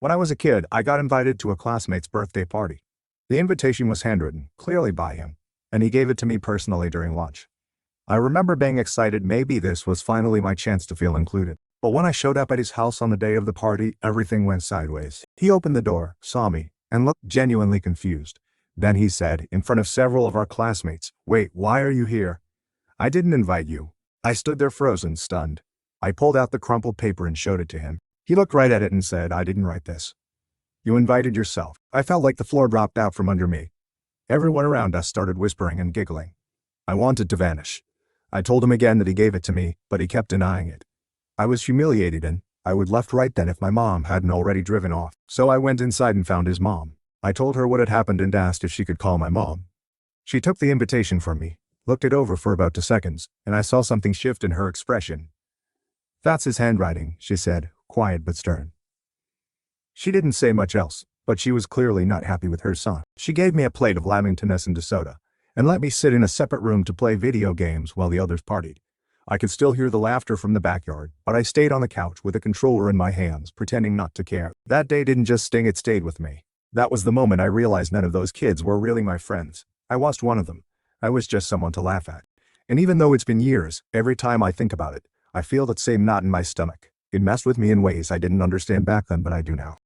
When I was a kid, I got invited to a classmate's birthday party. The invitation was handwritten, clearly by him, and he gave it to me personally during lunch. I remember being excited, maybe this was finally my chance to feel included. But when I showed up at his house on the day of the party, everything went sideways. He opened the door, saw me, and looked genuinely confused. Then he said, in front of several of our classmates, "Wait, why are you here? I didn't invite you." I stood there frozen, stunned. I pulled out the crumpled paper and showed it to him. He looked right at it and said, "I didn't write this. You invited yourself." I felt like the floor dropped out from under me. Everyone around us started whispering and giggling. I wanted to vanish. I told him again that he gave it to me, but he kept denying it. I was humiliated and I would left right then if my mom hadn't already driven off. So I went inside and found his mom. I told her what had happened and asked if she could call my mom. She took the invitation from me, looked it over for about 2 seconds, and I saw something shift in her expression. "That's his handwriting," she said, quiet but stern. She didn't say much else, but she was clearly not happy with her son. She gave me a plate of Lamington and soda, and let me sit in a separate room to play video games while the others partied. I could still hear the laughter from the backyard, but I stayed on the couch with a controller in my hands, pretending not to care. That day didn't just sting, it stayed with me. That was the moment I realized none of those kids were really my friends. I wasn't one of them. I was just someone to laugh at. And even though it's been years, every time I think about it, I feel that same knot in my stomach. It messed with me in ways I didn't understand back then, but I do now.